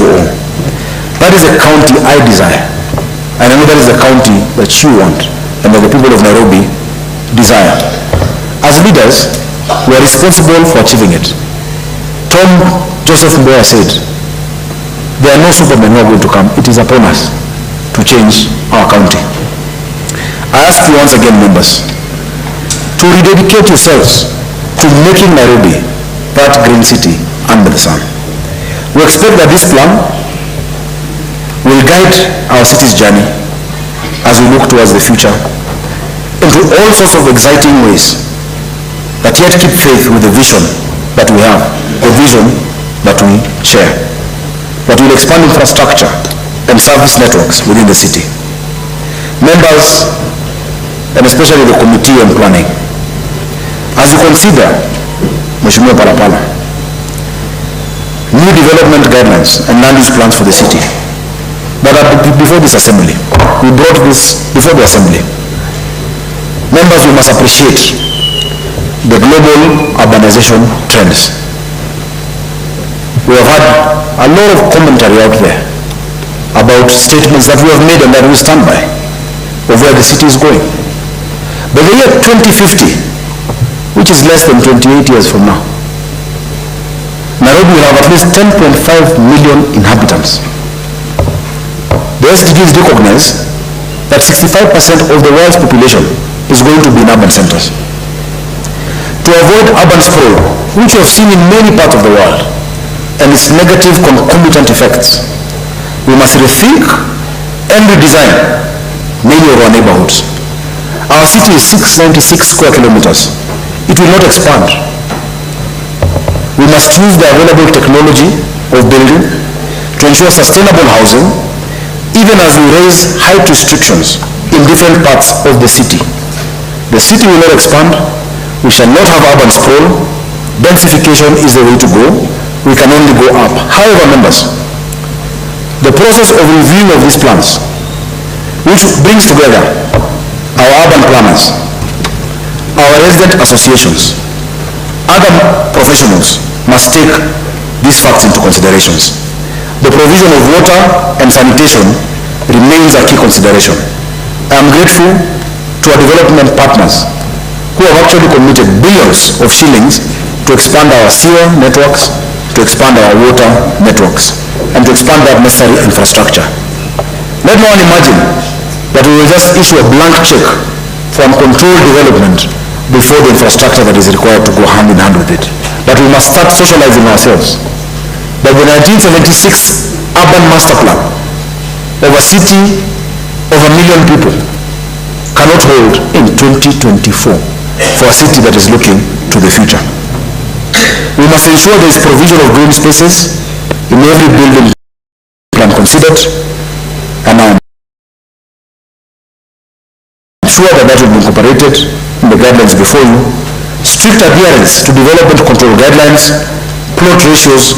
for all. That is a county I desire. And I know that is the county that you want and that the people of Nairobi desire. As leaders, we are responsible for achieving it. Tom Joseph Mvua said, there are no supermen who are going to come. It is upon us to change our county. I ask you once again, members, to rededicate yourselves to making Nairobi that green city under the sun. We expect that this plan will guide our city's journey as we look towards the future into all sorts of exciting ways that yet keep faith with the vision that we have, the vision that we share, that will expand infrastructure and service networks within the city. Members, and especially the Committee on Planning, as you consider, Mheshimiwa Palapala, new development guidelines and land use plans for the city, but before this assembly, we brought this before the assembly. Members, we must appreciate the global urbanization trends. We have had a lot of commentary out there about statements that we have made and that we stand by of where the city is going. By the year 2050, which is less than 28 years from now, Nairobi will have at least 10.5 million inhabitants. The SDGs recognize that 65% of the world's population is going to be in urban centers. To avoid urban sprawl, which we have seen in many parts of the world, and its negative concomitant effects, we must rethink and redesign many of our neighborhoods. Our city is 696 square kilometers. It will not expand. We must use the available technology of building to ensure sustainable housing, even as we raise height restrictions in different parts of the city. The city will not expand. We shall not have urban sprawl. Densification is the way to go. We can only go up. However, members, the process of reviewing of these plans, which brings together our urban planners, our resident associations, other professionals, must take these facts into considerations. The provision of water and sanitation remains a key consideration. I am grateful to our development partners who have actually committed billions of shillings to expand our sewer networks, to expand our water networks, and to expand that necessary infrastructure. Let no one imagine that we will just issue a blank check for uncontrolled development before the infrastructure that is required to go hand in hand with it. But we must start socializing ourselves. By the 1976 urban master plan of a city of 1 million people cannot hold in 2024 for a city that is looking to the future. We must ensure there is provision of green spaces in every building plan considered, and I am sure that that will be incorporated in the guidelines before you. Strict adherence to development control guidelines, plot ratios,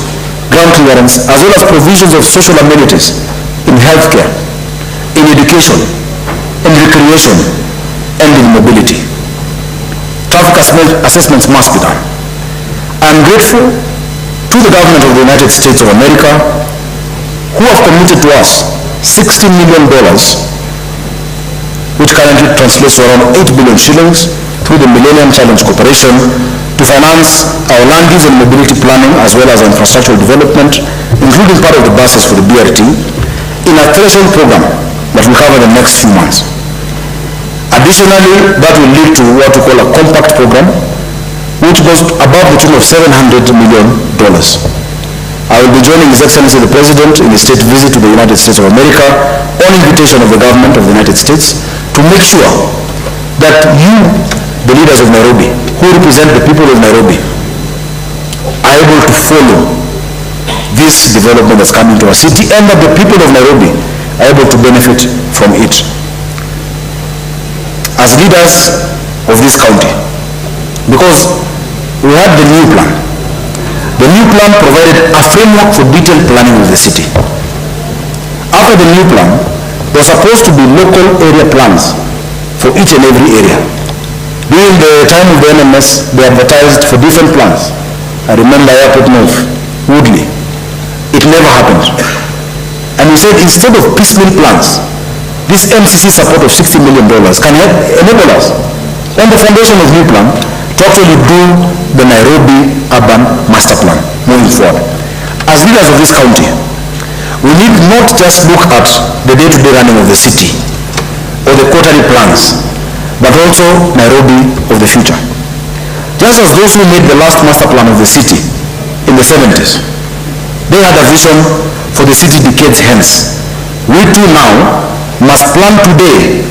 ground clearance, as well as provisions of social amenities in healthcare, in education, in recreation, and in mobility. Traffic assessments must be done. I am grateful to the government of the United States of America, who have committed to us $60 million, which currently translates to around 8 billion shillings through the Millennium Challenge Corporation, to finance our land use and mobility planning as well as our infrastructural development, including part of the buses for the BRT, in a threshold program that will cover the next few months. Additionally, that will lead to what we call a compact program, which goes above the tune of $700 million. I will be joining His Excellency the President in a state visit to the United States of America on invitation of the government of the United States to make sure that you, the leaders of Nairobi, who represent the people of Nairobi, are able to follow this development that's coming to our city, and that the people of Nairobi are able to benefit from it. As leaders of this county, because we had the new plan. The new plan provided a framework for detailed planning of the city. After the new plan, there were supposed to be local area plans for each and every area. During the time of the NMS, they advertised for different plans. I remember Airport North, Woodley, It never happened. And we said, instead of piecemeal plans, this MCC support of $60 million can enable us, on the foundation of new plan, to actually do the Nairobi Urban Master Plan moving forward. As leaders of this county, we need not just look at the day-to-day running of the city or the quarterly plans, but also Nairobi of the future. Just as those who made the last master plan of the city in the 70s, they had a vision for the city decades hence. We too now must plan today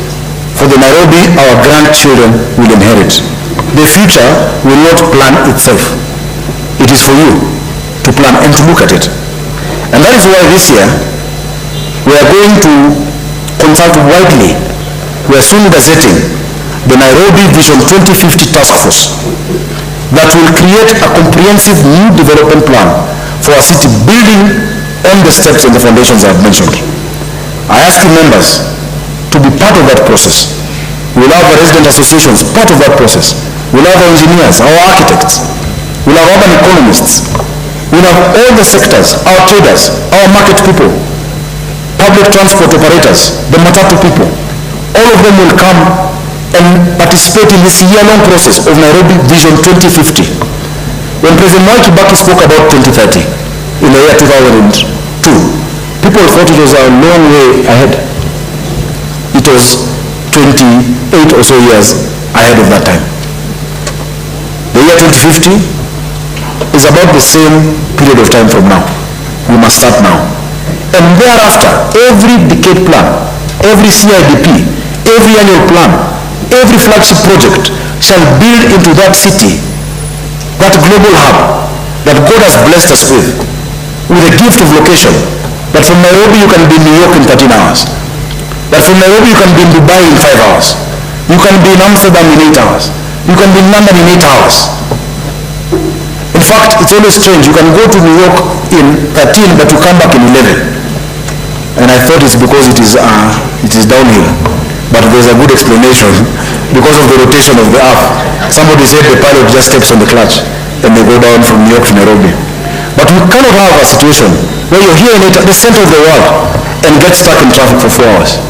for the Nairobi our grandchildren will inherit. The future will not plan itself. It is for you to plan and to look at it. And that is why this year we are going to consult widely. We are soon gazetting the Nairobi Vision 2050 Task Force that will create a comprehensive new development plan for our city, building on the steps and the foundations I have mentioned. I ask you members to be part of that process. We'll have our resident associations part of that process. We'll have our engineers, our architects, we'll have urban economists, we'll have all the sectors, our traders, our market people, public transport operators, the matatu people. All of them will come and participate in this year-long process of Nairobi Vision 2050. When President Mwai spoke about 2030 in the year 2002, people thought it was a long way ahead. It was 28 or so years ahead of that time. The year 2050 is about the same period of time from now. We must start now. And thereafter, every decade plan, every CIDP, every annual plan, every flagship project shall build into that city, that global hub that God has blessed us with a gift of location, that from Nairobi you can be in New York in 13 hours, that from Nairobi you can be in Dubai in 5 hours, you can be in Amsterdam in 8 hours, you can be in London in 8 hours. In fact, it's always strange, you can go to New York in 13 but you come back in 11. And I thought it's because it is downhill, but there's a good explanation. Because of the rotation of the earth. Somebody said the pilot just steps on the clutch and they go down from New York to Nairobi. But we cannot have a situation where you're here at the center of the world and get stuck in traffic for 4 hours.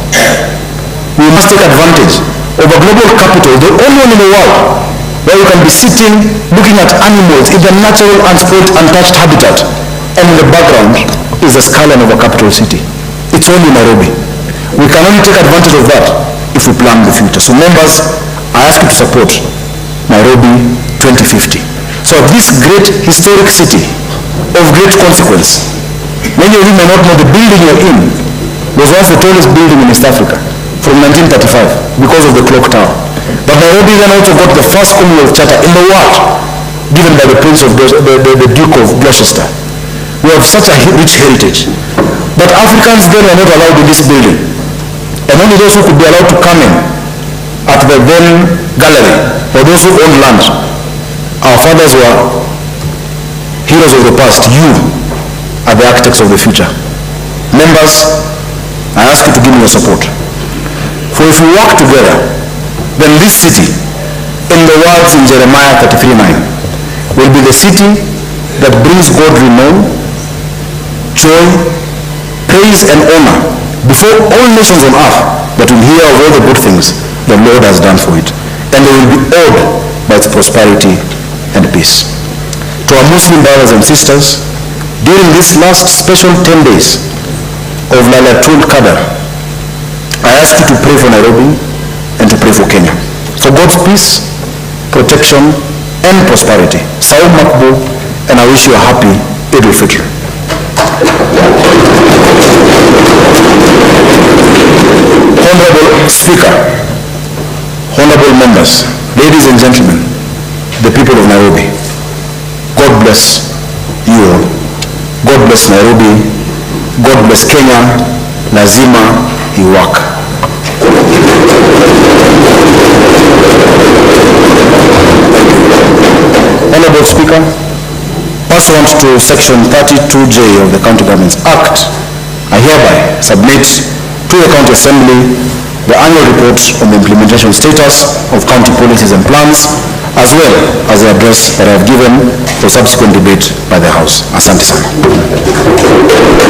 We must take advantage of a global capital, the only one in the world, where you can be sitting looking at animals in their natural, unspoiled, untouched habitat, and in the background is the skyline of a capital city. It's only Nairobi. We can only take advantage of that if we plan the future. So members, I ask you to support Nairobi 2050. So this great historic city of great consequence, many of you may not know the building you're in was once the tallest building in East Africa from 1935 because of the clock tower. But Nairobi then also got the first Commonwealth Charter in the world given by the Duke of Gloucester. We have such a rich heritage. But Africans then were not allowed in this building. And only those who could be allowed to come in at the then gallery, or those who owned land. Our fathers were heroes of the past. You are the architects of the future. Members, I ask you to give me your support. For if we work together, then this city, in the words in Jeremiah 33:9, will be the city that brings God renown, joy, praise and honor before all nations on earth that will hear of all the good things the Lord has done for it. And they will be awed by its prosperity and peace. To our Muslim brothers and sisters, during this last special 10 days of Lailatul Qadr, I ask you to pray for Nairobi and to pray for Kenya. For God's peace, protection and prosperity. Saum Makbul, and I wish you a happy Eid al-Fitr. Honorable Speaker, honorable members, ladies and gentlemen, the people of Nairobi, God bless you all. God bless Nairobi. God bless Kenya. Lazima iwak. Honorable Speaker, pursuant to Section 32J of the County Governments Act, I hereby submit to the County Assembly the annual report on the implementation status of county policies and plans as well as the address that I have given for subsequent debate by the House. Asante sana.